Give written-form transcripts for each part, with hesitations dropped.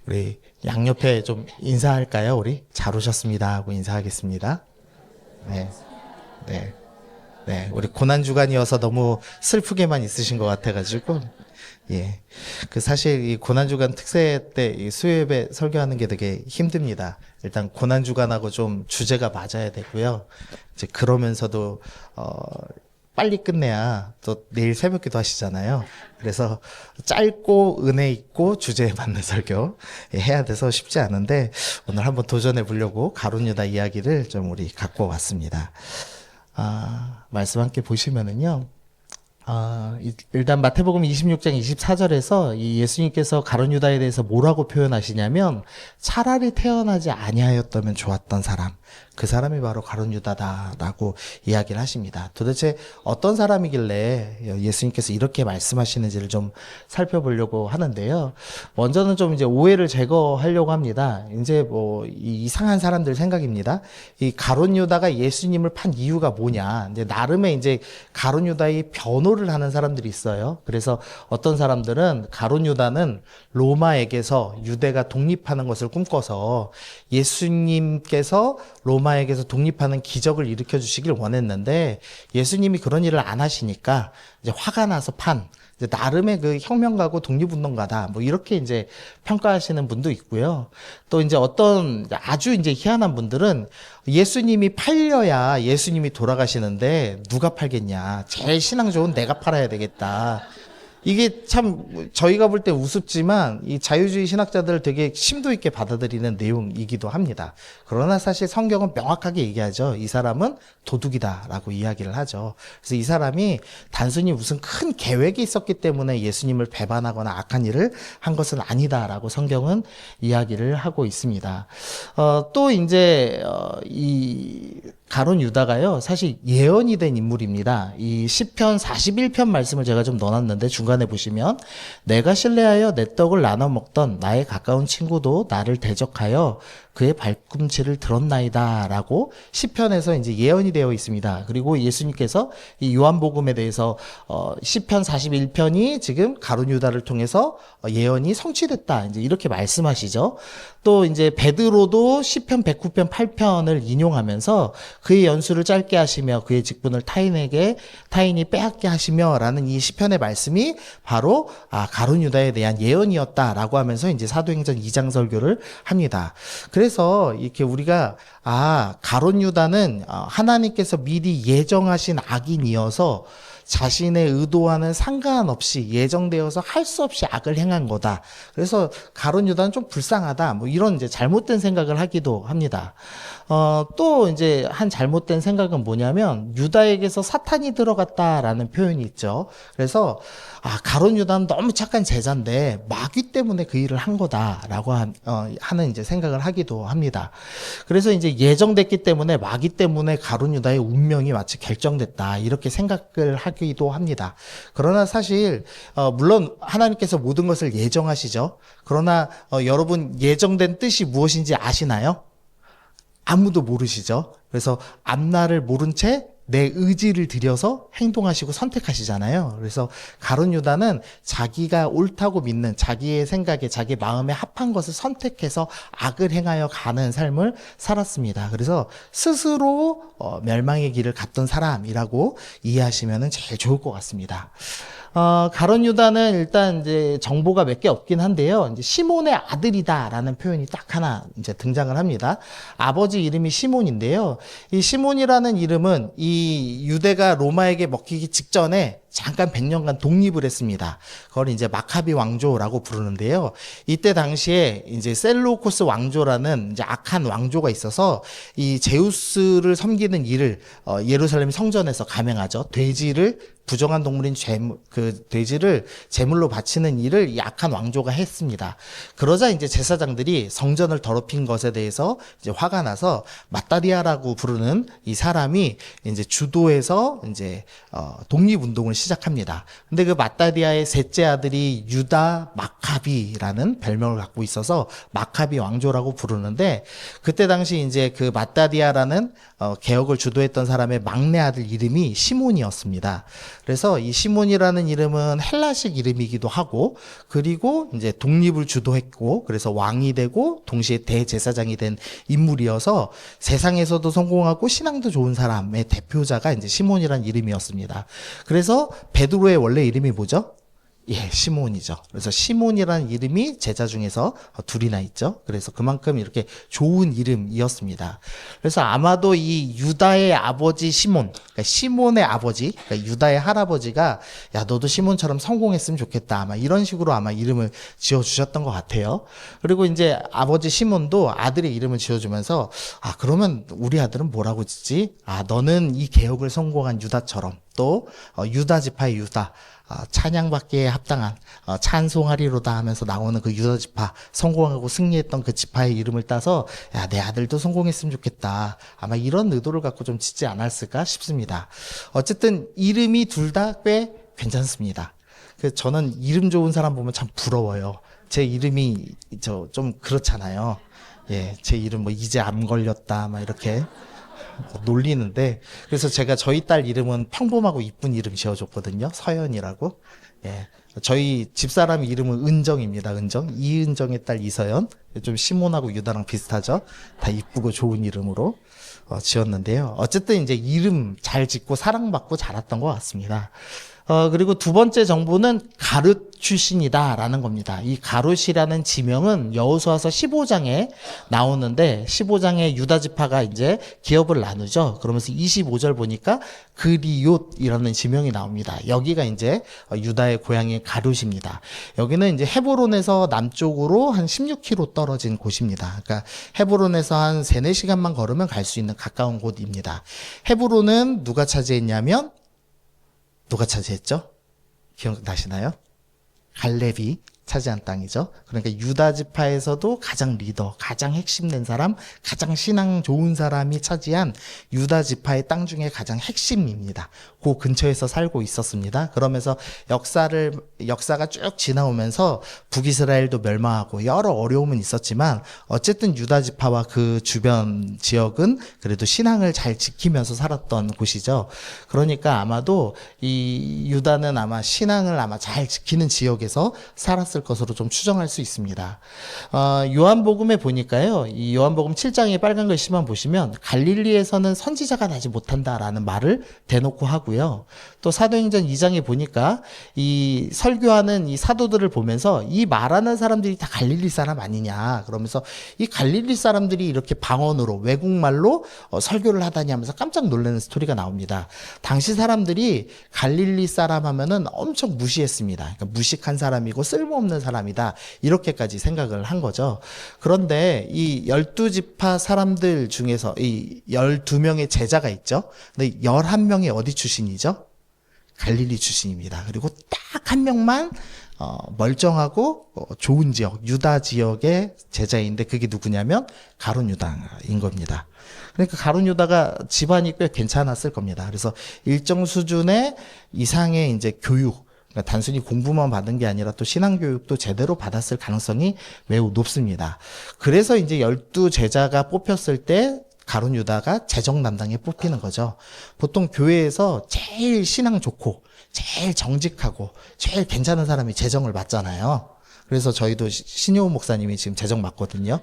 우리 양옆에 좀 인사할까요? 우리 잘 오셨습니다 하고 인사하겠습니다. 네, 네, 네. 우리 고난 주간이어서 너무 슬프게만 있으신 것 같아가지고 예. 그 사실 이 고난 주간 특세 때 이 수요예배 설교하는 게 되게 힘듭니다. 일단 고난 주간하고 좀 주제가 맞아야 되고요. 이제 그러면서도 빨리 끝내야 또 내일 새벽기도 하시잖아요. 그래서 짧고 은혜 있고 주제에 맞는 설교 해야 돼서 쉽지 않은데 오늘 한번 도전해 보려고 가룟 유다 이야기를 좀 우리 갖고 왔습니다. 말씀 함께 보시면은요. 일단 마태복음 26장 24절에서 이 예수님께서 가룟 유다에 대해서 뭐라고 표현하시냐면 차라리 태어나지 아니하였다면 좋았던 사람, 그 사람이 바로 가룟 유다다라고 이야기를 하십니다. 도대체 어떤 사람이길래 예수님께서 이렇게 말씀하시는지를 좀 살펴보려고 하는데요. 먼저는 좀 이제 오해를 제거하려고 합니다. 이제 뭐 이상한 사람들 생각입니다. 이 가룟 유다가 예수님을 판 이유가 뭐냐? 이제 나름의 이제 가룟 유다의 변호를 하는 사람들이 있어요. 그래서 어떤 사람들은 가룟 유다는 로마에게서 유대가 독립하는 것을 꿈꿔서 예수님께서 로마에게서 독립하는 기적을 일으켜 주시길 원했는데 예수님이 그런 일을 안 하시니까 이제 화가 나서 판 이제 나름의 그 혁명가고 독립운동가다 뭐 이렇게 이제 평가하시는 분도 있고요. 또 이제 어떤 아주 이제 희한한 분들은 예수님이 팔려야 예수님이 돌아가시는데 누가 팔겠냐? 제일 신앙 좋은 내가 팔아야 되겠다. 이게 참 저희가 볼 때 우습지만 이 자유주의 신학자들 되게 심도 있게 받아들이는 내용이기도 합니다. 그러나 사실 성경은 명확하게 얘기하죠. 이 사람은 도둑이다라고 이야기를 하죠. 그래서 이 사람이 단순히 무슨 큰 계획이 있었기 때문에 예수님을 배반하거나 악한 일을 한 것은 아니다라고 성경은 이야기를 하고 있습니다. 또 이제 이 가룟 유다가요, 사실 예언이 된 인물입니다. 이 시편 41편 말씀을 제가 좀 넣어놨는데 중간에 보시면 내가 신뢰하여 내 떡을 나눠 먹던 나의 가까운 친구도 나를 대적하여 그의 발꿈치를 들었나이다 라고 시편에서 이제 예언이 되어 있습니다. 그리고 예수님께서 이 요한복음에 대해서 시편 41편이 지금 가룟 유다를 통해서 예언이 성취됐다 이제 이렇게 말씀하시죠. 또 이제 베드로도 시편 109편 8편을 인용하면서 그의 연수를 짧게 하시며 그의 직분을 타인이 빼앗게 하시며라는 이 시편의 말씀이 바로 가룟 유다에 대한 예언이었다라고 하면서 이제 사도행전 2장 설교를 합니다. 그래서 이렇게 우리가 가룟 유다는 하나님께서 미리 예정하신 악인이어서 자신의 의도와는 상관없이 예정되어서 할 수 없이 악을 행한 거다. 그래서 가룟 유다는 좀 불쌍하다. 뭐 이런 이제 잘못된 생각을 하기도 합니다. 또 이제 한 잘못된 생각은 뭐냐면 유다에게서 사탄이 들어갔다라는 표현이 있죠. 그래서 가룟 유다는 너무 착한 제자인데 마귀 때문에 그 일을 한 거다라고 하는 이제 생각을 하기도 합니다. 그래서 이제 예정됐기 때문에 마귀 때문에 가룟 유다의 운명이 마치 결정됐다 이렇게 생각을 하기도 합니다. 그러나 사실 물론 하나님께서 모든 것을 예정하시죠. 그러나 여러분 예정된 뜻이 무엇인지 아시나요? 아무도 모르시죠. 그래서 앞날을 모른 채 내 의지를 들여서 행동하시고 선택하시잖아요. 그래서 가룟 유다는 자기가 옳다고 믿는 자기의 생각에 자기 마음에 합한 것을 선택해서 악을 행하여 가는 삶을 살았습니다. 그래서 스스로 멸망의 길을 갔던 사람이라고 이해하시면 제일 좋을 것 같습니다. 가룟 유다는 일단 이제 정보가 몇 개 없긴 한데요. 이제 시몬의 아들이다라는 표현이 딱 하나 이제 등장을 합니다. 아버지 이름이 시몬인데요. 이 시몬이라는 이름은 이 유대가 로마에게 먹히기 직전에 잠깐 100년간 독립을 했습니다. 그걸 이제 마카비 왕조라고 부르는데요. 이때 당시에 이제 셀루코스 왕조라는 이제 악한 왕조가 있어서 이 제우스를 섬기는 일을 예루살렘 성전에서 감행하죠. 부정한 동물인 돼지를 제물로 바치는 일을 이 악한 왕조가 했습니다. 그러자 이제 제사장들이 성전을 더럽힌 것에 대해서 이제 화가 나서 마따리아라고 부르는 이 사람이 이제 주도해서 이제 독립운동을 시작합니다. 근데 그 마따디아의 셋째 아들이 유다 마카비라는 별명을 갖고 있어서 마카비 왕조라고 부르는데, 그때 당시 이제 그 마따디아라는 개혁을 주도했던 사람의 막내 아들 이름이 시몬이었습니다. 그래서 이 시몬이라는 이름은 헬라식 이름이기도 하고, 그리고 이제 독립을 주도했고, 그래서 왕이 되고 동시에 대제사장이 된 인물이어서 세상에서도 성공하고 신앙도 좋은 사람의 대표자가 이제 시몬이라는 이름이었습니다. 그래서 베드로의 원래 이름이 뭐죠? 예, 시몬이죠. 그래서 시몬이라는 이름이 제자 중에서 둘이나 있죠. 그래서 그만큼 이렇게 좋은 이름이었습니다. 그래서 아마도 이 유다의 아버지 시몬, 그러니까 시몬의 아버지, 그러니까 유다의 할아버지가 야, 너도 시몬처럼 성공했으면 좋겠다. 아마 이런 식으로 아마 이름을 지어주셨던 것 같아요. 그리고 이제 아버지 시몬도 아들의 이름을 지어주면서 아, 그러면 우리 아들은 뭐라고 짓지? 아, 너는 이 개혁을 성공한 유다처럼 또 유다 지파의 유다, 찬양받기에 합당한 찬송하리로다 하면서 나오는 그 유다 지파, 성공하고 승리했던 그 지파의 이름을 따서 야, 내 아들도 성공했으면 좋겠다. 아마 이런 의도를 갖고 좀 짓지 않았을까 싶습니다. 어쨌든 이름이 둘 다 꽤 괜찮습니다. 저는 이름 좋은 사람 보면 참 부러워요. 제 이름이 좀 그렇잖아요. 예, 제 이름 뭐 이제 암 걸렸다 막 이렇게 놀리는데, 그래서 제가 저희 딸 이름은 평범하고 이쁜 이름 지어줬거든요. 서연이라고. 예, 저희 집사람 이름은 은정입니다. 은정. 이은정의 딸 이서연. 좀 시몬하고 유다랑 비슷하죠. 다 이쁘고 좋은 이름으로 지었는데요. 어쨌든 이제 이름 잘 짓고 사랑받고 자랐던 것 같습니다. 그리고 두 번째 정보는 가룟 출신이다라는 겁니다. 이 가룟이라는 지명은 여호수아서 15장에 나오는데, 15장에 유다 지파가 이제 기업을 나누죠. 그러면서 25절 보니까 그리욤이라는 지명이 나옵니다. 여기가 이제 유다의 고향인 가룟입니다. 여기는 이제 헤브론에서 남쪽으로 한 16km 떨어진 곳입니다. 그러니까 헤브론에서 한 3, 4시간만 걸으면 갈 수 있는 가까운 곳입니다. 헤브론은 누가 차지했냐면, 누가 차지했죠? 기억나시나요? 갈렙이 차지한 땅이죠. 그러니까 유다 지파에서도 가장 리더, 가장 핵심된 사람, 가장 신앙 좋은 사람이 차지한 유다 지파의 땅 중에 가장 핵심입니다. 그 근처에서 살고 있었습니다. 그러면서 역사가 쭉 지나오면서 북이스라엘도 멸망하고 여러 어려움은 있었지만, 어쨌든 유다 지파와 그 주변 지역은 그래도 신앙을 잘 지키면서 살았던 곳이죠. 그러니까 아마도 이 유다는 아마 신앙을 아마 잘 지키는 지역에서 살았을 것으로 좀 추정할 수 있습니다. 요한복음에 보니까요, 이 요한복음 7장에 빨간 글씨만 보시면 갈릴리에서는 선지자가 나지 못한다라는 말을 대놓고 하고요. 또 사도행전 2장에 보니까 이 설교하는 이 사도들을 보면서 이 말하는 사람들이 다 갈릴리 사람 아니냐, 그러면서 이 갈릴리 사람들이 이렇게 방언으로 외국말로 설교를 하다니 하면서 깜짝 놀라는 스토리가 나옵니다. 당시 사람들이 갈릴리 사람 하면은 엄청 무시했습니다. 그러니까 무식한 사람이고 쓸모없는 사람이다, 이렇게까지 생각을 한 거죠. 그런데 이 12지파 사람들 중에서 이 12명의 제자가 있죠. 근데 11명이 어디 출신이죠? 갈릴리 출신입니다. 그리고 딱 한 명만 멀쩡하고 좋은 지역, 유다 지역의 제자인데, 그게 누구냐면 가룟 유다인 겁니다. 그러니까 가룟 유다가 집안이 꽤 괜찮았을 겁니다. 그래서 일정 수준의 이상의 이제 교육, 그러니까 단순히 공부만 받은 게 아니라 또 신앙교육도 제대로 받았을 가능성이 매우 높습니다. 그래서 이제 12제자가 뽑혔을 때 가룟 유다가 재정 담당에 뽑히는 거죠. 보통 교회에서 제일 신앙 좋고 제일 정직하고 제일 괜찮은 사람이 재정을 맡잖아요. 그래서 저희도 신효우 목사님이 지금 재정 맡거든요.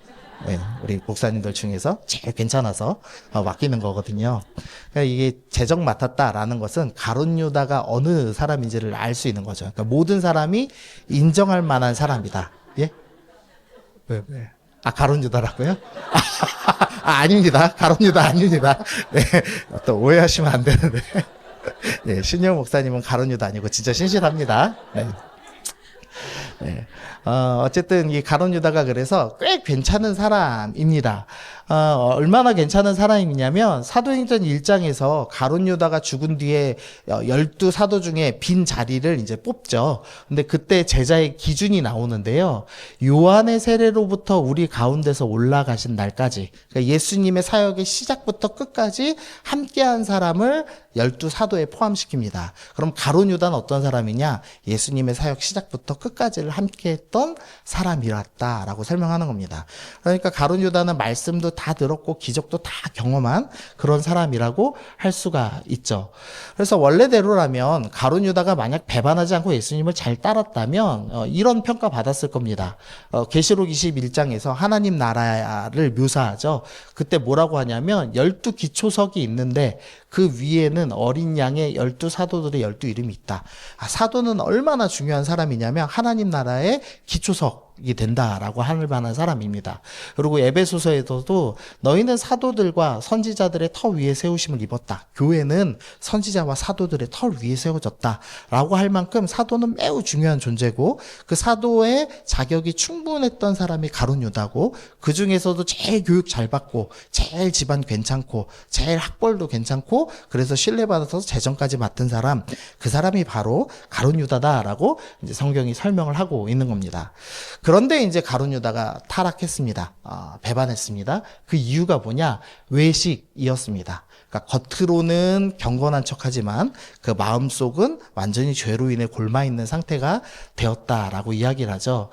네, 우리 목사님들 중에서 제일 괜찮아서 맡기는 거거든요. 그러니까 이게 재정 맡았다라는 것은 가룟 유다가 어느 사람인지를 알 수 있는 거죠. 그러니까 모든 사람이 인정할 만한 사람이다. 예? 왜? 아, 가룟 유다라고요? 아닙니다. 가룟 유다 아닙니다. 네, 또 오해하시면 안 되는데. 네, 신효 목사님은 가룟 유다 아니고 진짜 신실합니다. 네. 네. 어쨌든 이 가룟 유다가 그래서 꽤 괜찮은 사람입니다. 얼마나 괜찮은 사람이냐면 사도행전 1장에서 가룟 유다가 죽은 뒤에 12사도 중에 빈 자리를 이제 뽑죠. 근데 그때 제자의 기준이 나오는데요. 요한의 세례로부터 우리 가운데서 올라가신 날까지, 그러니까 예수님의 사역의 시작부터 끝까지 함께한 사람을 12사도에 포함시킵니다. 그럼 가룟 유다는 어떤 사람이냐? 예수님의 사역 시작부터 끝까지를 함께했던 사람이었다라고 설명하는 겁니다. 그러니까 가룟 유다는 말씀도 다 들었고 기적도 다 경험한 그런 사람이라고 할 수가 있죠. 그래서 원래대로라면 가룟 유다가 만약 배반하지 않고 예수님을 잘 따랐다면 이런 평가 받았을 겁니다. 계시록 21장에서 하나님 나라를 묘사하죠. 그때 뭐라고 하냐면 12기초석이 있는데 그 위에는 어린 양의 12사도들의 12이름이 있다. 사도는 얼마나 중요한 사람이냐면 하나님 나라의 기초석이 된다라고 할 만한 사람입니다. 그리고 에베소서에서도 너희는 사도들과 선지자들의 터 위에 세우심을 입었다. 교회는 선지자와 사도들의 터 위에 세워졌다라고 할 만큼 사도는 매우 중요한 존재고 그 사도의 자격이 충분했던 사람이 가룟 유다고 그 중에서도 제일 교육 잘 받고 제일 집안 괜찮고 제일 학벌도 괜찮고 그래서 신뢰받아서 재정까지 맡은 사람, 그 사람이 바로 가룟 유다다라고 이제 성경이 설명을 하고 있는 겁니다. 그런데 이제 가룟 유다가 타락했습니다. 배반했습니다. 그 이유가 뭐냐? 외식이었습니다. 그러니까 겉으로는 경건한 척하지만 그 마음속은 완전히 죄로 인해 골마 있는 상태가 되었다라고 이야기를 하죠.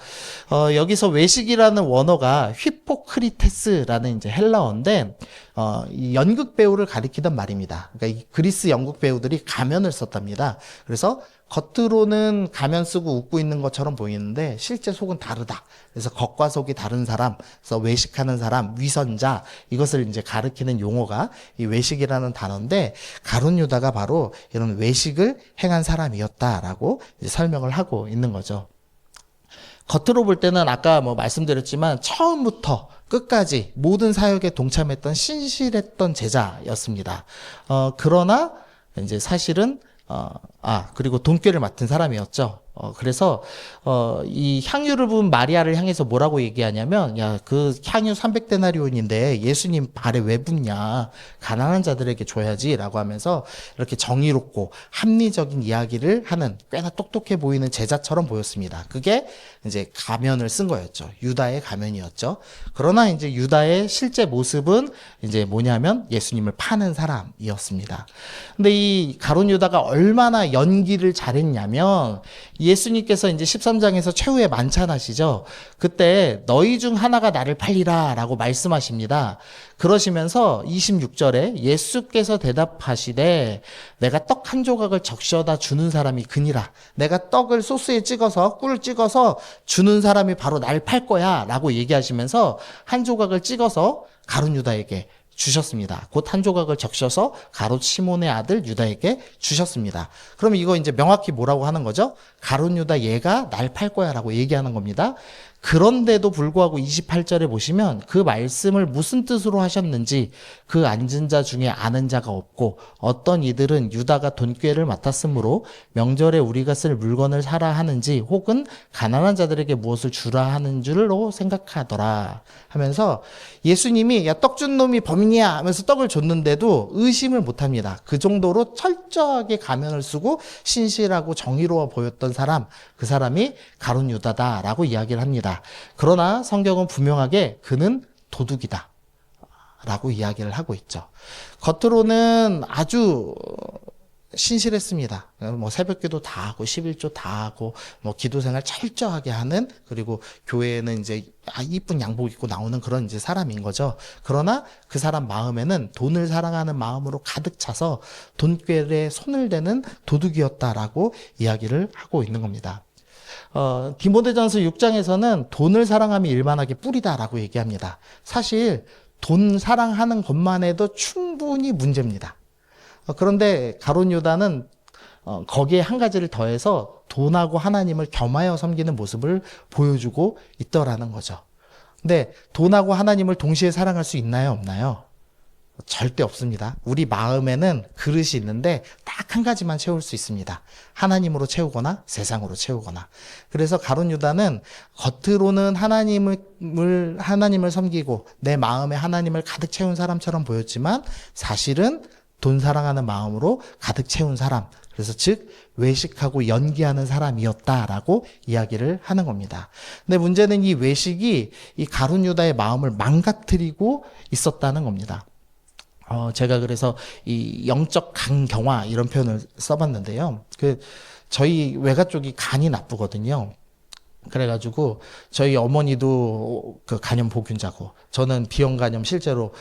여기서 외식이라는 원어가 휘포크리테스라는 이제 헬라어인데 이 연극 배우를 가리키던 말입니다. 그러니까 이 그리스 연극 배우들이 가면을 썼답니다. 그래서 겉으로는 가면 쓰고 웃고 있는 것처럼 보이는데 실제 속은 다르다. 그래서 겉과 속이 다른 사람, 그래서 외식하는 사람, 위선자, 이것을 이제 가리키는 용어가 이 외식이라는 단어인데 가룟 유다가 바로 이런 외식을 행한 사람이었다라고 이제 설명을 하고 있는 거죠. 겉으로 볼 때는 아까 말씀드렸지만 처음부터 끝까지 모든 사역에 동참했던 신실했던 제자였습니다. 그러나 이제 사실은 그리고 돈꾀를 맡은 사람이었죠. 그래서 이 향유를 부은 마리아를 향해서 뭐라고 얘기하냐면 야, 그 향유 300데나리온인데 예수님 발에 왜 붓냐, 가난한 자들에게 줘야지라고 하면서 이렇게 정의롭고 합리적인 이야기를 하는 꽤나 똑똑해 보이는 제자처럼 보였습니다. 그게 이제 가면을 쓴 거였죠. 유다의 가면이었죠. 그러나 이제 유다의 실제 모습은 이제 뭐냐면 예수님을 파는 사람이었습니다. 근데 이 가룟 유다가 얼마나 연기를 잘했냐면 예수님께서 이제 13장에서 최후의 만찬하시죠. 그때 너희 중 하나가 나를 팔리라 라고 말씀하십니다. 그러시면서 26절에 예수께서 대답하시되 내가 떡 한 조각을 적셔다 주는 사람이 그니라. 내가 떡을 소스에 찍어서 꿀을 찍어서 주는 사람이 바로 날 팔 거야 라고 얘기하시면서 한 조각을 찍어서 가룟 유다에게 주셨습니다. 곧 한 조각을 적셔서 가롯 시몬의 아들 유다에게 주셨습니다. 그럼 이거 이제 명확히 뭐라고 하는 거죠? 가룟 유다 얘가 날 팔 거야 라고 얘기하는 겁니다. 그런데도 불구하고 28절에 보시면 그 말씀을 무슨 뜻으로 하셨는지 그 앉은 자 중에 아는 자가 없고 어떤 이들은 유다가 돈꾀를 맡았으므로 명절에 우리가 쓸 물건을 사라 하는지 혹은 가난한 자들에게 무엇을 주라 하는 줄로 생각하더라 하면서 예수님이 야, 떡 준 놈이 범인이야 하면서 떡을 줬는데도 의심을 못합니다. 그 정도로 철저하게 가면을 쓰고 신실하고 정의로워 보였던 사람, 그 사람이 가룟 유다다라고 이야기를 합니다. 그러나 성경은 분명하게 그는 도둑이다 라고 이야기를 하고 있죠. 겉으로는 아주 신실했습니다. 새벽기도 다 하고 11조 다 하고 기도생활 철저하게 하는, 그리고 교회에는 이제 이쁜 양복 입고 나오는 그런 이제 사람인 거죠. 그러나 그 사람 마음에는 돈을 사랑하는 마음으로 가득 차서 돈꾀에 손을 대는 도둑이었다라고 이야기를 하고 있는 겁니다. 디모데전서 6장에서는 돈을 사랑함이 일만하게 뿌리다라고 얘기합니다. 사실 돈 사랑하는 것만 해도 충분히 문제입니다. 그런데 가룟 유다는 거기에 한 가지를 더해서 돈하고 하나님을 겸하여 섬기는 모습을 보여주고 있더라는 거죠. 근데 돈하고 하나님을 동시에 사랑할 수 있나요, 없나요? 절대 없습니다. 우리 마음에는 그릇이 있는데 딱 한 가지만 채울 수 있습니다. 하나님으로 채우거나 세상으로 채우거나. 그래서 가룟 유다는 겉으로는 하나님을 섬기고 내 마음에 하나님을 가득 채운 사람처럼 보였지만 사실은 돈 사랑하는 마음으로 가득 채운 사람. 그래서 즉 외식하고 연기하는 사람이었다라고 이야기를 하는 겁니다. 근데 문제는 이 외식이 이 가룟 유다의 마음을 망가뜨리고 있었다는 겁니다. 제가 그래서 이 영적 간경화 이런 표현을 써봤는데요. 저희 외가 쪽이 간이 나쁘거든요. 그래가지고 저희 어머니도 그 간염 보균자고 저는 비형 간염 실제로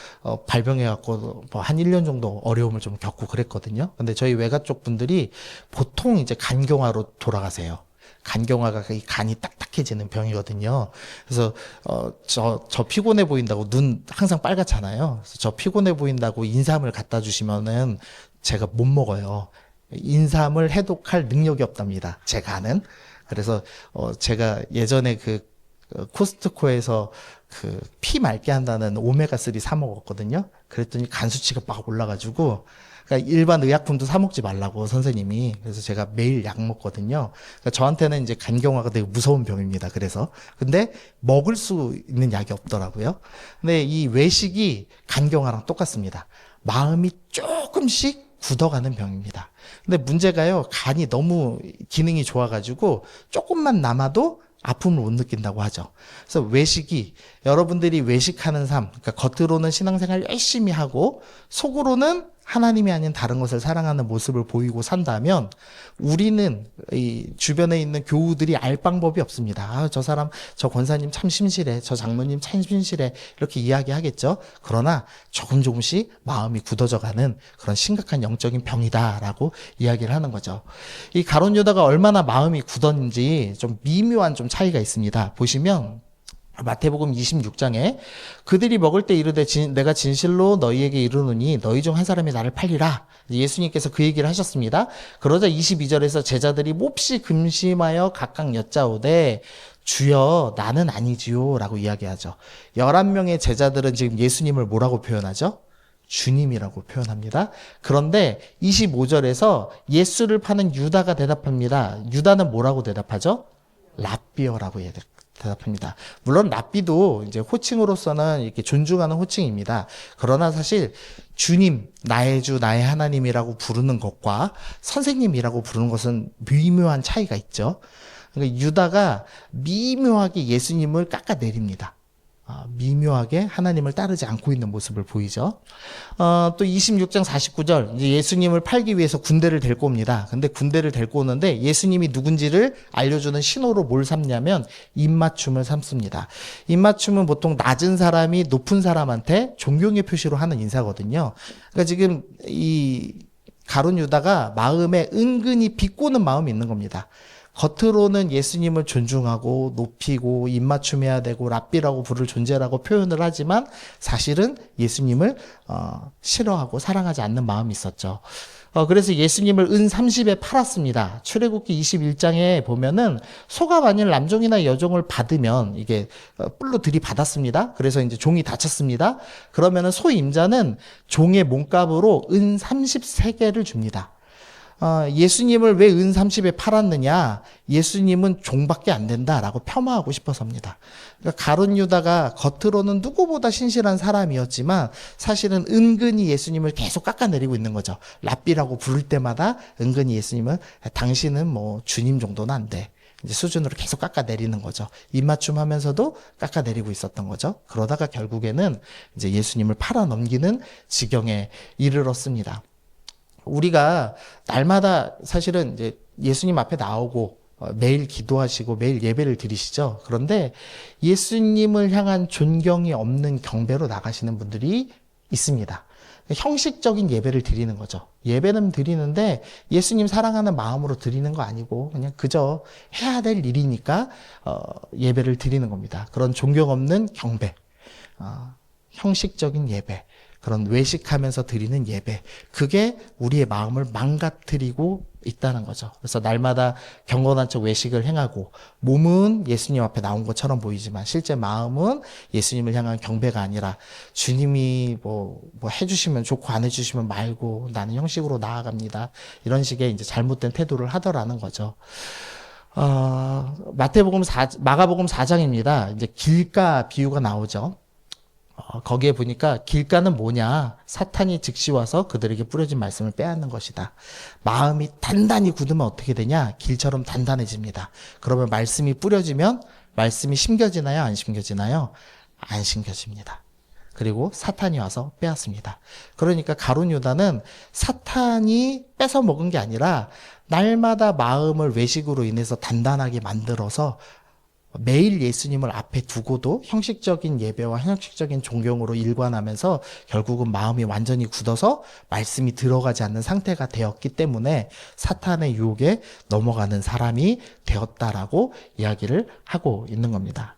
발병해갖고 뭐 한 1년 정도 어려움을 좀 겪고 그랬거든요. 근데 저희 외가 쪽 분들이 보통 이제 간경화로 돌아가세요. 간경화가 이 간이 딱딱해지는 병이거든요. 그래서 저 피곤해 보인다고 눈 항상 빨갛잖아요. 그래서 저 피곤해 보인다고 인삼을 갖다 주시면은 제가 못 먹어요. 인삼을 해독할 능력이 없답니다. 제 간은. 그래서 제가 예전에 코스트코에서 피 맑게 한다는 오메가3 사 먹었거든요. 그랬더니 간 수치가 막 올라가지고 그러니까 일반 의약품도 사 먹지 말라고 선생님이. 그래서 제가 매일 약 먹거든요. 그러니까 저한테는 이제 간경화가 되게 무서운 병입니다. 그래서 근데 먹을 수 있는 약이 없더라고요. 근데 이 외식이 간경화랑 똑같습니다. 마음이 조금씩 굳어가는 병입니다. 근데 문제가요, 간이 너무 기능이 좋아가지고 조금만 남아도 아픔을 못 느낀다고 하죠. 그래서 외식이, 여러분들이 외식하는 삶, 그러니까 겉으로는 신앙생활 열심히 하고 속으로는 하나님이 아닌 다른 것을 사랑하는 모습을 보이고 산다면 우리는 이 주변에 있는 교우들이 알 방법이 없습니다. 저 사람, 저 권사님 참 신실해, 저 장로님 참 신실해, 이렇게 이야기하겠죠. 그러나 조금씩 마음이 굳어져가는 그런 심각한 영적인 병이다라고 이야기를 하는 거죠. 이 가룟 유다가 얼마나 마음이 굳었는지 좀 미묘한 좀 차이가 있습니다. 보시면 마태복음 26장에 그들이 먹을 때 이르되 내가 진실로 너희에게 이르노니 너희 중 한 사람이 나를 팔리라. 예수님께서 그 얘기를 하셨습니다. 그러자 22절에서 제자들이 몹시 금심하여 각각 여짜오되 주여 나는 아니지요 라고 이야기하죠. 11명의 제자들은 지금 예수님을 뭐라고 표현하죠? 주님이라고 표현합니다. 그런데 25절에서 예수를 파는 유다가 대답합니다. 유다는 뭐라고 대답하죠? 랍비어라고 대답합니다. 물론 랍비도 이제 호칭으로서는 이렇게 존중하는 호칭입니다. 그러나 사실 주님, 나의 주, 나의 하나님이라고 부르는 것과 선생님이라고 부르는 것은 미묘한 차이가 있죠. 그러니까 유다가 미묘하게 예수님을 깎아내립니다. 미묘하게 하나님을 따르지 않고 있는 모습을 보이죠. 또 26장 49절, 이제 예수님을 팔기 위해서 군대를 데리고 옵니다. 근데 군대를 데리고 오는데 예수님이 누군지를 알려주는 신호로 뭘 삼냐면 입맞춤을 삼습니다. 입맞춤은 보통 낮은 사람이 높은 사람한테 존경의 표시로 하는 인사거든요. 그러니까 지금 이 가룟 유다가 마음에 은근히 비꼬는 마음이 있는 겁니다. 겉으로는 예수님을 존중하고 높이고 입맞춤해야 되고 랍비라고 부를 존재라고 표현을 하지만 사실은 예수님을 싫어하고 사랑하지 않는 마음이 있었죠. 그래서 예수님을 은 30에 팔았습니다. 출애굽기 21장에 보면은 소가 만일 남종이나 여종을 받으면 이게 뿔로 들이받았습니다. 그래서 이제 종이 다쳤습니다. 그러면은 소 임자는 종의 몸값으로 은 33개를 줍니다. 예수님을 왜 은 30에 팔았느냐? 예수님은 종밖에 안 된다라고 폄하하고 싶어서입니다. 그러니까 가룟 유다가 겉으로는 누구보다 신실한 사람이었지만 사실은 은근히 예수님을 계속 깎아내리고 있는 거죠. 랍비라고 부를 때마다 은근히 예수님은 당신은 뭐 주님 정도는 안 돼. 이제 수준으로 계속 깎아내리는 거죠. 입맞춤 하면서도 깎아내리고 있었던 거죠. 그러다가 결국에는 이제 예수님을 팔아넘기는 지경에 이르렀습니다. 우리가 날마다 사실은 이제 예수님 앞에 나오고 매일 기도하시고 매일 예배를 드리시죠. 그런데 예수님을 향한 존경이 없는 경배로 나가시는 분들이 있습니다. 형식적인 예배를 드리는 거죠. 예배는 드리는데 예수님 사랑하는 마음으로 드리는 거 아니고 그냥 그저 해야 될 일이니까 예배를 드리는 겁니다. 그런 존경 없는 경배, 형식적인 예배. 그런 외식하면서 드리는 예배, 그게 우리의 마음을 망가뜨리고 있다는 거죠. 그래서 날마다 경건한 척 외식을 행하고 몸은 예수님 앞에 나온 것처럼 보이지만 실제 마음은 예수님을 향한 경배가 아니라 주님이 뭐 해주시면 좋고 안 해주시면 말고 나는 형식으로 나아갑니다. 이런 식의 이제 잘못된 태도를 하더라는 거죠. 마가복음 4장입니다. 이제 길가 비유가 나오죠. 거기에 보니까 길가는 뭐냐? 사탄이 즉시 와서 그들에게 뿌려진 말씀을 빼앗는 것이다. 마음이 단단히 굳으면 어떻게 되냐? 길처럼 단단해집니다. 그러면 말씀이 뿌려지면 말씀이 심겨지나요? 안 심겨지나요? 안 심겨집니다. 그리고 사탄이 와서 빼앗습니다. 그러니까 가룟 유다는 사탄이 뺏어 먹은 게 아니라 날마다 마음을 외식으로 인해서 단단하게 만들어서 매일 예수님을 앞에 두고도 형식적인 예배와 형식적인 존경으로 일관하면서 결국은 마음이 완전히 굳어서 말씀이 들어가지 않는 상태가 되었기 때문에 사탄의 유혹에 넘어가는 사람이 되었다라고 이야기를 하고 있는 겁니다.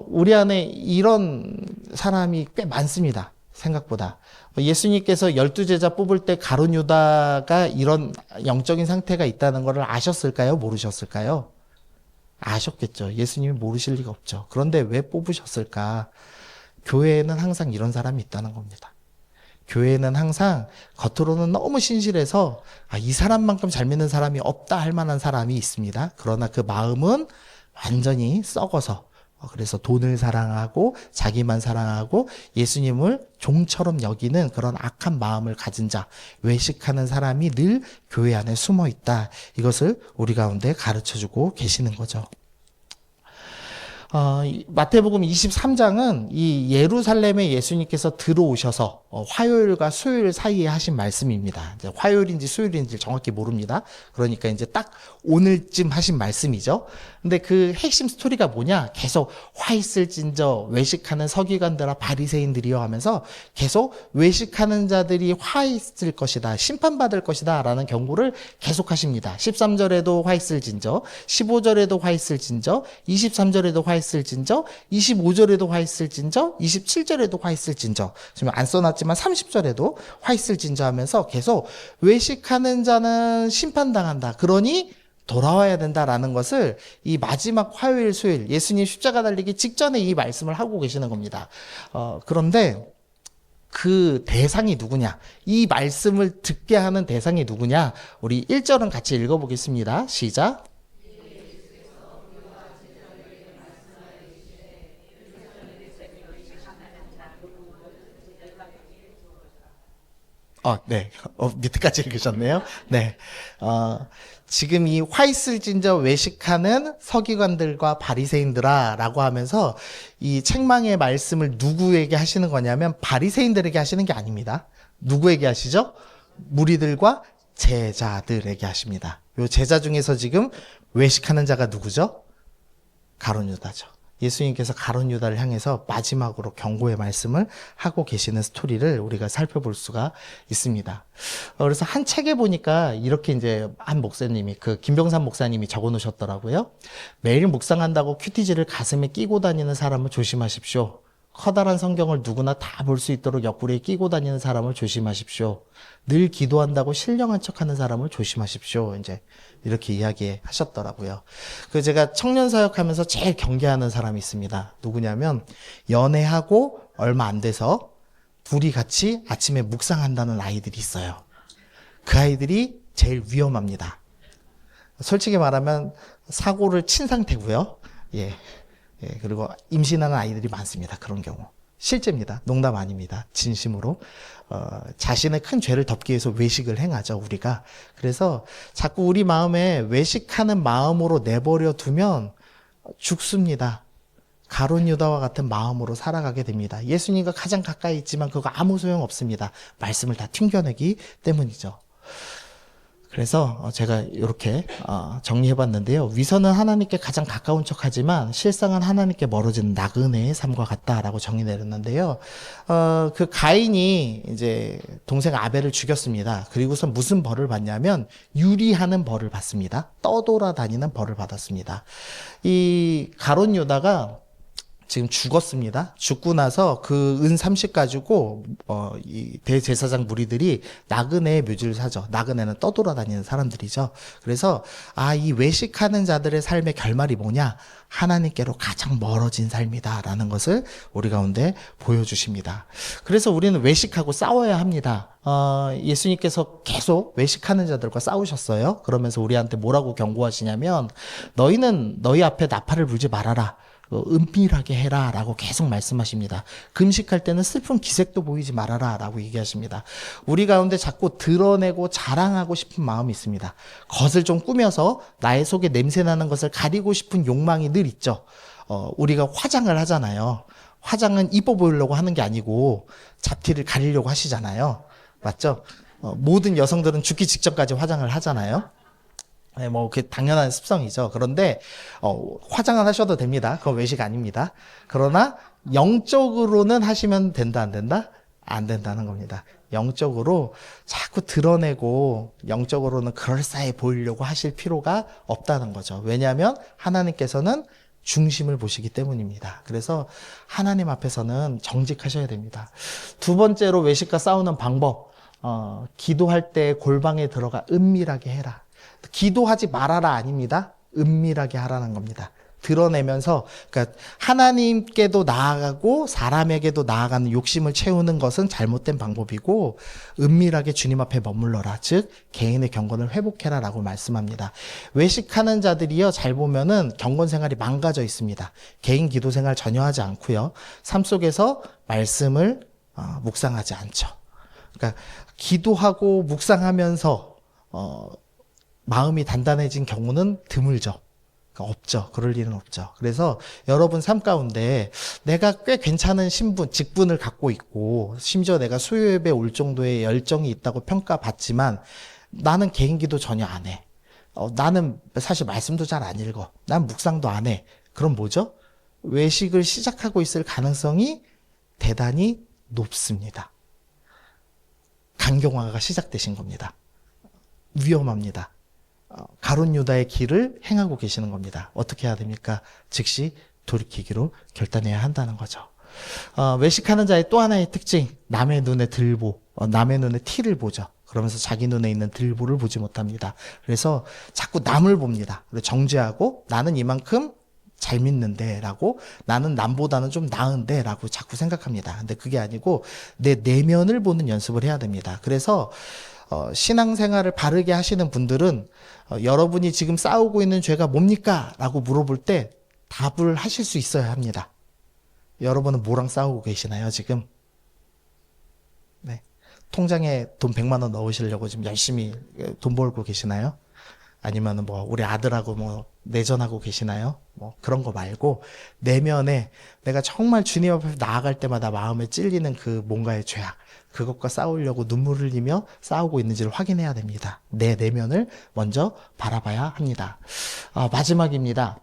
우리 안에 이런 사람이 꽤 많습니다. 생각보다. 예수님께서 12제자 뽑을 때 가룟 유다가 이런 영적인 상태가 있다는 것을 아셨을까요? 모르셨을까요? 아셨겠죠. 예수님이 모르실 리가 없죠. 그런데 왜 뽑으셨을까? 교회에는 항상 이런 사람이 있다는 겁니다. 교회에는 항상 겉으로는 너무 신실해서 이 사람만큼 잘 믿는 사람이 없다 할 만한 사람이 있습니다. 그러나 그 마음은 완전히 썩어서 그래서 돈을 사랑하고 자기만 사랑하고 예수님을 종처럼 여기는 그런 악한 마음을 가진 자, 외식하는 사람이 늘 교회 안에 숨어 있다. 이것을 우리 가운데 가르쳐주고 계시는 거죠. 마태복음 23장은 이 예루살렘에 예수님께서 들어오셔서 화요일과 수요일 사이에 하신 말씀입니다. 이제 화요일인지 수요일인지 정확히 모릅니다. 그러니까 이제 딱 오늘쯤 하신 말씀이죠. 근데 그 핵심 스토리가 뭐냐? 계속 화 있을진저 외식하는 서기관들과 바리새인들이요 하면서 계속 외식하는 자들이 화 있을 것이다. 심판받을 것이다. 라는 경고를 계속 하십니다. 13절에도 화 있을진저, 15절에도 화 있을진저, 23절에도 화 있을진저, 25절에도 화 있을진저, 27절에도 화 있을진저. 지금 안 써놨지만 30절에도 화 있을진저 하면서 계속 외식하는 자는 심판당한다. 그러니 돌아와야 된다라는 것을 이 마지막 화요일, 수요일 예수님 십자가 달리기 직전에 이 말씀을 하고 계시는 겁니다. 그런데 그 대상이 누구냐? 이 말씀을 듣게 하는 대상이 누구냐? 우리 1절은 같이 읽어보겠습니다. 시작. 네. 밑에까지 읽으셨네요. 네. 지금 이 화 있을진저 외식하는 서기관들과 바리새인들아 라고 하면서 이 책망의 말씀을 누구에게 하시는 거냐면 바리새인들에게 하시는 게 아닙니다. 누구에게 하시죠? 무리들과 제자들에게 하십니다. 요 제자 중에서 지금 외식하는 자가 누구죠? 가룟 유다죠. 예수님께서 가룟 유다를 향해서 마지막으로 경고의 말씀을 하고 계시는 스토리를 우리가 살펴볼 수가 있습니다. 그래서 한 책에 보니까 이렇게 이제 한 목사님이 김병삼 목사님이 적어 놓으셨더라고요. 매일 묵상한다고 큐티지를 가슴에 끼고 다니는 사람을 조심하십시오. 커다란 성경을 누구나 다 볼 수 있도록 옆구리에 끼고 다니는 사람을 조심하십시오. 늘 기도한다고 신령한 척하는 사람을 조심하십시오. 이제 이렇게 이야기하셨더라고요. 제가 청년 사역하면서 제일 경계하는 사람이 있습니다. 누구냐면 연애하고 얼마 안 돼서 둘이 같이 아침에 묵상한다는 아이들이 있어요. 그 아이들이 제일 위험합니다. 솔직히 말하면 사고를 친 상태고요. 그리고 임신하는 아이들이 많습니다. 그런 경우. 실제입니다. 농담 아닙니다. 진심으로. 자신의 큰 죄를 덮기 위해서 외식을 행하죠, 우리가. 그래서 자꾸 우리 마음에 외식하는 마음으로 내버려 두면 죽습니다. 가룟 유다와 같은 마음으로 살아가게 됩니다. 예수님과 가장 가까이 있지만 그거 아무 소용 없습니다. 말씀을 다 튕겨내기 때문이죠. 그래서 제가 이렇게 정리해봤는데요. 위선은 하나님께 가장 가까운 척하지만 실상은 하나님께 멀어지는 나그네의 삶과 같다라고 정의 내렸는데요. 그 가인이 이제 동생 아벨을 죽였습니다. 그리고서 무슨 벌을 받냐면 유리하는 벌을 받습니다. 떠돌아다니는 벌을 받았습니다. 이 가룟 유다가 지금 죽었습니다. 죽고 나서 그 은 30 가지고 이 대제사장 무리들이 나그네의 묘지를 사죠. 나그네는 떠돌아다니는 사람들이죠. 그래서 이 외식하는 자들의 삶의 결말이 뭐냐? 하나님께로 가장 멀어진 삶이다라는 것을 우리 가운데 보여주십니다. 그래서 우리는 외식하고 싸워야 합니다. 예수님께서 계속 외식하는 자들과 싸우셨어요. 그러면서 우리한테 뭐라고 경고하시냐면 너희는 너희 앞에 나팔을 불지 말아라. 은밀하게 해라 라고 계속 말씀하십니다. 금식할 때는 슬픈 기색도 보이지 말아라 라고 얘기하십니다. 우리 가운데 자꾸 드러내고 자랑하고 싶은 마음이 있습니다. 겉을 좀 꾸며서 나의 속에 냄새나는 것을 가리고 싶은 욕망이 늘 있죠. 우리가 화장을 하잖아요. 화장은 이뻐 보이려고 하는 게 아니고 잡티를 가리려고 하시잖아요. 맞죠? 모든 여성들은 죽기 직전까지 화장을 하잖아요. 네, 그 당연한 습성이죠. 그런데 화장은 하셔도 됩니다. 그건 외식 아닙니다. 그러나 영적으로는 하시면 된다, 안 된다? 안 된다는 겁니다. 영적으로 자꾸 드러내고 영적으로는 그럴싸해 보이려고 하실 필요가 없다는 거죠. 왜냐하면 하나님께서는 중심을 보시기 때문입니다. 그래서 하나님 앞에서는 정직하셔야 됩니다. 두 번째로 외식과 싸우는 방법, 기도할 때 골방에 들어가 은밀하게 해라. 기도하지 말아라 아닙니다. 은밀하게 하라는 겁니다. 드러내면서, 그러니까 하나님께도 나아가고 사람에게도 나아가는 욕심을 채우는 것은 잘못된 방법이고, 은밀하게 주님 앞에 머물러라. 즉 개인의 경건을 회복해라 라고 말씀합니다. 외식하는 자들이요, 잘 보면은 경건 생활이 망가져 있습니다. 개인 기도 생활 전혀 하지 않고요, 삶 속에서 말씀을 묵상하지 않죠. 그러니까 기도하고 묵상하면서 마음이 단단해진 경우는 드물죠. 그러니까 없죠. 그럴 일은 없죠. 그래서 여러분 삶 가운데 내가 꽤 괜찮은 직분을 갖고 있고, 심지어 내가 수요예배 올 정도의 열정이 있다고 평가받지만 나는 개인기도 전혀 안 해. 나는 사실 말씀도 잘 안 읽어. 난 묵상도 안 해. 그럼 뭐죠? 외식을 시작하고 있을 가능성이 대단히 높습니다. 간경화가 시작되신 겁니다. 위험합니다. 가룟 유다의 길을 행하고 계시는 겁니다. 어떻게 해야 됩니까? 즉시 돌이키기로 결단해야 한다는 거죠. 외식하는 자의 또 하나의 특징, 남의 눈에 남의 눈에 티를 보죠. 그러면서 자기 눈에 있는 들보를 보지 못합니다. 그래서 자꾸 남을 봅니다. 그래서 정죄하고 나는 이만큼 잘 믿는데 라고, 나는 남보다는 좀 나은데 라고 자꾸 생각합니다. 근데 그게 아니고 내 내면을 보는 연습을 해야 됩니다. 그래서 신앙생활을 바르게 하시는 분들은 여러분이 지금 싸우고 있는 죄가 뭡니까? 라고 물어볼 때 답을 하실 수 있어야 합니다. 여러분은 뭐랑 싸우고 계시나요, 지금? 네. 통장에 돈 100만 원 넣으시려고 지금 열심히 돈 벌고 계시나요? 아니면 우리 아들하고 내전하고 계시나요? 그런 거 말고 내면에 내가 정말 주님 앞에 나아갈 때마다 마음에 찔리는 그 뭔가의 죄악, 그것과 싸우려고 눈물을 흘리며 싸우고 있는지를 확인해야 됩니다. 내 내면을 먼저 바라봐야 합니다. 마지막입니다.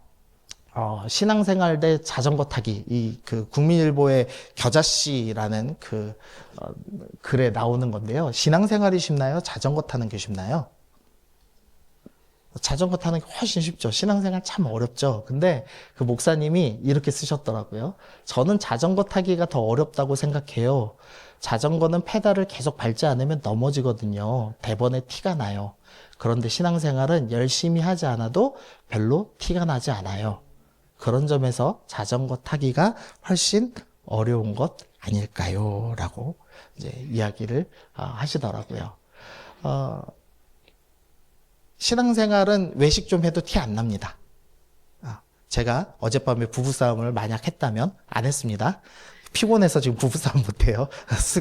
신앙생활 대 자전거 타기, 그 국민일보의 겨자씨라는 글에 나오는 건데요. 신앙생활이 쉽나요? 자전거 타는 게 쉽나요? 자전거 타는 게 훨씬 쉽죠. 신앙생활 참 어렵죠. 근데 그 목사님이 이렇게 쓰셨더라고요. 저는 자전거 타기가 더 어렵다고 생각해요. 자전거는 페달을 계속 밟지 않으면 넘어지거든요. 대번에 티가 나요. 그런데 신앙생활은 열심히 하지 않아도 별로 티가 나지 않아요. 그런 점에서 자전거 타기가 훨씬 어려운 것 아닐까요? 라고 이제 이야기를 하시더라고요. 신앙생활은 외식 좀 해도 티 안 납니다. 제가 어젯밤에 부부싸움을 만약 했다면, 안 했습니다. 피곤해서 지금 부부싸움 못해요.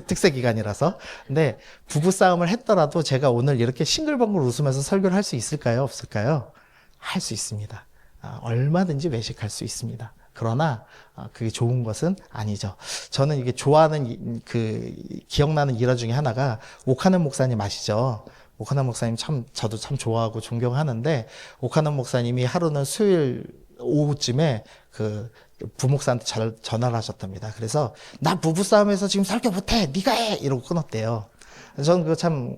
특세 기간이라서. 근데 부부싸움을 했더라도 제가 오늘 이렇게 싱글벙글 웃으면서 설교를 할 수 있을까요? 없을까요? 할 수 있습니다. 얼마든지 외식할 수 있습니다. 그러나 그게 좋은 것은 아니죠. 저는 이게 좋아하는 기억나는 일화 중에 하나가 오카는 목사님 아시죠? 오카는 목사님 저도 참 좋아하고 존경하는데, 오카는 목사님이 하루는 수요일 오후쯤에 부목사한테 전화를 하셨답니다. 그래서 나 부부싸움에서 지금 설교 못해, 네가 해, 이러고 끊었대요. 저는 그거 참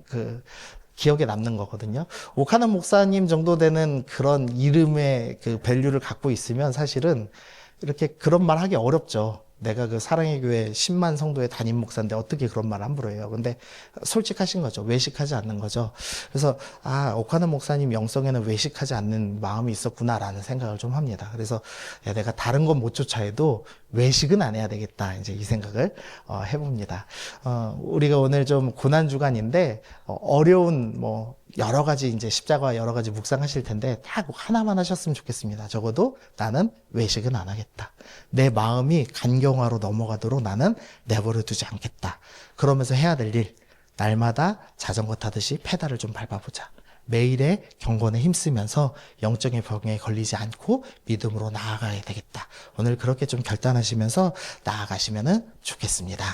기억에 남는 거거든요. 오카는 목사님 정도 되는 그런 이름의 밸류를 갖고 있으면 사실은 이렇게 그런 말 하기 어렵죠. 내가 그 사랑의 교회 10만 성도의 담임 목사인데 어떻게 그런 말 함부로 해요. 근데 솔직하신 거죠. 외식하지 않는 거죠. 그래서 오카노 목사님 영성에는 외식하지 않는 마음이 있었구나라는 생각을 좀 합니다. 그래서 야, 내가 다른 건 못 쫓아해도 외식은 안 해야 되겠다. 이제 이 생각을 해봅니다. 우리가 오늘 좀 고난 주간인데 어려운 뭐 여러 가지 이제 십자가 여러 가지 묵상하실 텐데 딱 하나만 하셨으면 좋겠습니다. 적어도 나는 외식은 안 하겠다. 내 마음이 간경화로 넘어가도록 나는 내버려 두지 않겠다. 그러면서 해야 될 일, 날마다 자전거 타듯이 페달을 좀 밟아보자. 매일의 경건에 힘쓰면서 영적인 병에 걸리지 않고 믿음으로 나아가야 되겠다. 오늘 그렇게 좀 결단하시면서 나아가시면 좋겠습니다.